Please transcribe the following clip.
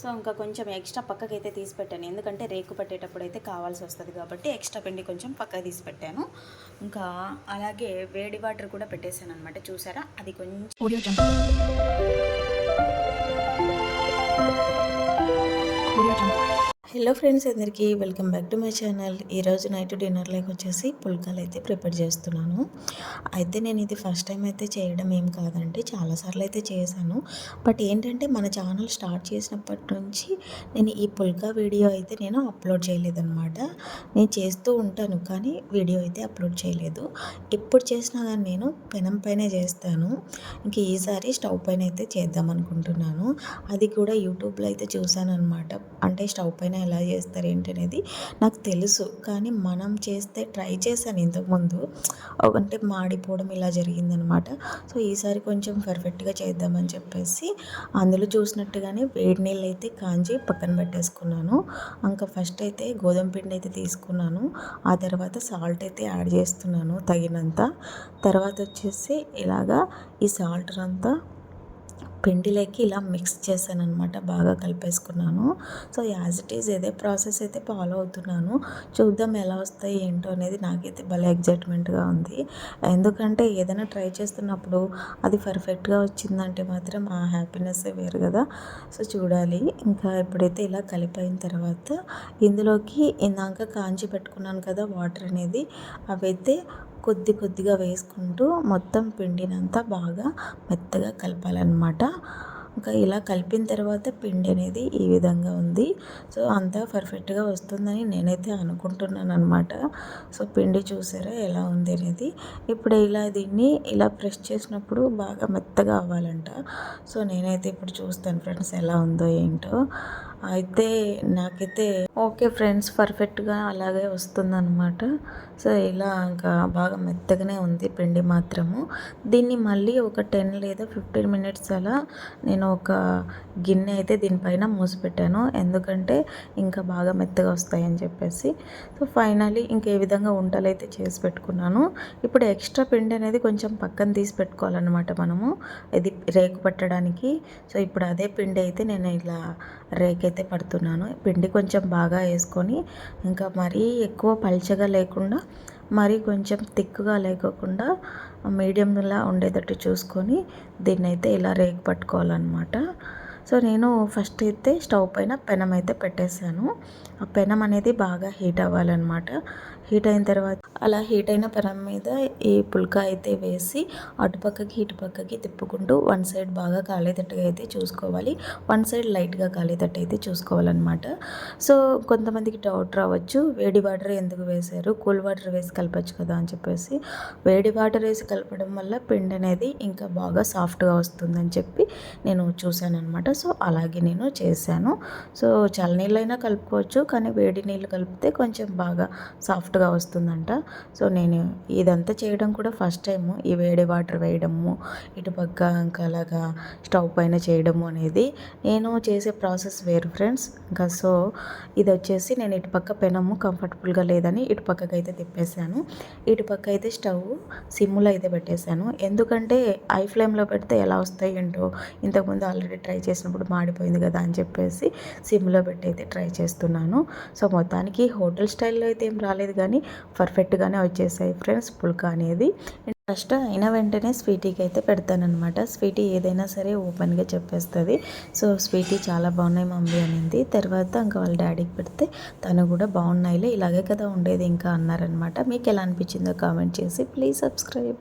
So ఇంకా కొంచెం extra పక్కకైతే తీసి పెట్టాను, ఎందుకంటే రేకు పట్టేటప్పుడు అయితే కావాల్సి వస్తుంది కాబట్టి ఎక్స్ట్రా పిండి కొంచెం పక్కకు తీసి పెట్టాను. ఇంకా అలాగే వేడి వాటర్ కూడా పెట్టేశాను అనమాట. చూసారా, అది కొంచెం హలో ఫ్రెండ్స్, అందరికీ welcome back to my channel. ఈరోజు నైట్ డిన్నర్లోకి వచ్చేసి పుల్కాలు అయితే ప్రిపేర్ చేస్తున్నాను. అయితే నేను ఇది ఫస్ట్ టైం అయితే చేయడం ఏం కాదండి, చాలాసార్లు అయితే చేశాను. బట్ ఏంటంటే మన ఛానల్ స్టార్ట్ చేసినప్పటి నుంచి నేను ఈ పుల్కా వీడియో అయితే నేను అప్లోడ్ చేయలేదన్నమాట. నేను చేస్తూ ఉంటాను కానీ వీడియో అయితే అప్లోడ్ చేయలేదు. ఎప్పుడు చేసినా కానీ నేను పెనం పైనే చేస్తాను. ఇంక ఈసారి స్టవ్ పైన అయితే చేద్దాం అనుకుంటున్నాను. అది కూడా యూట్యూబ్లో అయితే చూశాను అనమాట. అంటే స్టవ్ పైన ఎలా చేస్తారు ఏంటి అనేది నాకు తెలుసు, కానీ మనం చేస్తే ట్రై చేశాను ఇంతకుముందు, అంటే మాడిపోవడం ఇలా జరిగిందనమాట. సో ఈసారి కొంచెం పర్ఫెక్ట్గా చేద్దామని చెప్పేసి అందులో చూసినట్టుగానే వేడి నీళ్ళు అయితే కాంచి పక్కన పెట్టేసుకున్నాను. ఇంకా ఫస్ట్ అయితే గోధుమ పిండి అయితే తీసుకున్నాను, ఆ తర్వాత సాల్ట్ అయితే యాడ్ చేస్తున్నాను తగినంత. తర్వాత వచ్చేసి ఇలాగా ఈ సాల్ట్ అంతా పిండిలోకి ఇలా మిక్స్ చేశాను అనమాట, బాగా కలిపేసుకున్నాను. సో యాజ్ ఇట్ ఈజ్ ఇదే ప్రాసెస్ అయితే ఫాలో అవుతున్నాను. చూద్దాం ఎలా వస్తాయి ఏంటో అనేది నాకైతే భలే ఎగ్జైట్మెంట్గా ఉంది. ఎందుకంటే ఏదైనా ట్రై చేస్తున్నప్పుడు అది పర్ఫెక్ట్గా వచ్చిందంటే మాత్రం ఆ హ్యాపీనెస్ వేరు కదా. సో చూడాలి. ఇంకా ఎప్పుడైతే ఇలా కలిపోయిన తర్వాత ఇందులోకి ఇందాక కాంచి పెట్టుకున్నాను కదా వాటర్ అనేది, అవైతే కొద్ది కొద్దిగా వేసుకుంటూ మొత్తం పిండినంతా బాగా మెత్తగా కలపాలన్నమాట. ఇంకా ఇలా కలిపిన తర్వాత పిండి అనేది ఈ విధంగా ఉంది. సో అంతా పర్ఫెక్ట్గా వస్తుందని నేనైతే అనుకుంటున్నాను అనమాట. సో పిండి చూసారా ఎలా ఉంది అనేది. ఇప్పుడు ఇలా దీన్ని ఇలా ప్రెస్ చేసినప్పుడు బాగా మెత్తగా అవ్వాలంట. సో నేనైతే ఇప్పుడు చూస్తాను ఫ్రెండ్స్ ఎలా ఉందో ఏంటో. అయితే నాకైతే ఓకే ఫ్రెండ్స్, పర్ఫెక్ట్గా అలాగే వస్తుందన్నమాట. సో ఇలా ఇంకా బాగా మెత్తగానే ఉంది పిండి మాత్రము. దీన్ని మళ్ళీ ఒక 10 లేదా 15 మినిట్స్ అలా నేను ఒక గిన్నె అయితే దీనిపైన మూసిపెట్టాను, ఎందుకంటే ఇంకా బాగా మెత్తగా వస్తాయని చెప్పేసి. సో ఫైనలీ ఇంకే విధంగా వంటలు అయితే చేసి పెట్టుకున్నాను. ఇప్పుడు ఎక్స్ట్రా పిండి అనేది కొంచెం పక్కన తీసి పెట్టుకోవాలన్నమాట మనము, ఇది రేకు పట్టడానికి. సో ఇప్పుడు అదే పిండి అయితే నేను ఇలా రేకైతే పడుతున్నాను. పిండి కొంచెం బాగా వేసుకొని, ఇంకా మరీ ఎక్కువ పల్చగా లేకుండా మరీ కొంచెం థిక్గా లేకోకుండా మీడియంలా ఉండేటట్టు చూసుకొని దీన్ని అయితే ఇలా రేకు పట్టుకోవాలన్నమాట. సో నేను ఫస్ట్ అయితే స్టవ్ పైన పెనం అయితే పెట్టేశాను. ఆ పెనం అనేది బాగా హీట్ అవ్వాలన్నమాట. హీట్ అయిన తర్వాత అలా హీట్ అయిన పెనం మీద ఈ పుల్కా అయితే వేసి అటుపక్కకి ఇటుపక్కకి తిప్పుకుంటూ వన్ సైడ్ బాగా కాలేటట్టుగా అయితే చూసుకోవాలి, వన్ సైడ్ లైట్గా కాలేటట్టు అయితే చూసుకోవాలన్నమాట. సో కొంతమందికి డౌట్ రావచ్చు, వేడి వాటర్ ఎందుకు వేశారు, కూల్ వాటర్ వేసి కలపచ్చు కదా అని చెప్పేసి. వేడి వాటర్ వేసి కలపడం వల్ల పిండి అనేది ఇంకా బాగా సాఫ్ట్గా వస్తుందని చెప్పి నేను చూశాను అనమాట. సో అలాగే నేను చేశాను. సో చల్లనీళ్ళైనా కలుపుకోవచ్చు, కానీ వేడి నీళ్ళు కలిపితే కొంచెం బాగా సాఫ్ట్గా వస్తుందంట. సో నేను ఇదంతా చేయడం కూడా ఫస్ట్ టైము, ఈ వేడి వాటర్ వేయడము, ఇటుపక్క ఇంకా అలాగా స్టవ్ పైన చేయడము అనేది. నేను చేసే ప్రాసెస్ వేరు ఫ్రెండ్స్. ఇంకా సో ఇది వచ్చేసి నేను ఇటుపక్క పెనము కంఫర్టబుల్గా లేదని ఇటుపక్కకి అయితే తిప్పేశాను. ఇటుపక్క అయితే స్టవ్ సిమ్లో అయితే పెట్టేశాను, ఎందుకంటే హై ఫ్లేమ్లో పెడితే ఎలా వస్తాయి ఏంటో, ఇంతకుముందు ఆల్రెడీ ట్రై చేసినప్పుడు మాడిపోయింది కదా అని చెప్పేసి సిమ్లో పెట్టి అయితే ట్రై చేస్తున్నాను. సో మొత్తానికి హోటల్ స్టైల్లో అయితే ఏం రాలేదు, కానీ పర్ఫెక్ట్గానే వచ్చేసాయి ఫ్రెండ్స్ పుల్కా అనేది. ఫస్ట్ అయిన వెంటనే స్వీటీకి అయితే పెడతానమాట. స్వీటీ ఏదైనా సరే ఓపెన్గా చెప్పేస్తుంది. సో స్వీటీ చాలా బాగున్నాయి మమ్మీ అనింది. తర్వాత ఇంకా వాళ్ళ డాడీకి పెడితే తను కూడా బాగున్నాయిలే, ఇలాగే కదా ఉండేది ఇంకా అన్నారనమాట. మీకు ఎలా అనిపించిందో కామెంట్ చేసి ప్లీజ్ సబ్స్క్రైబ్.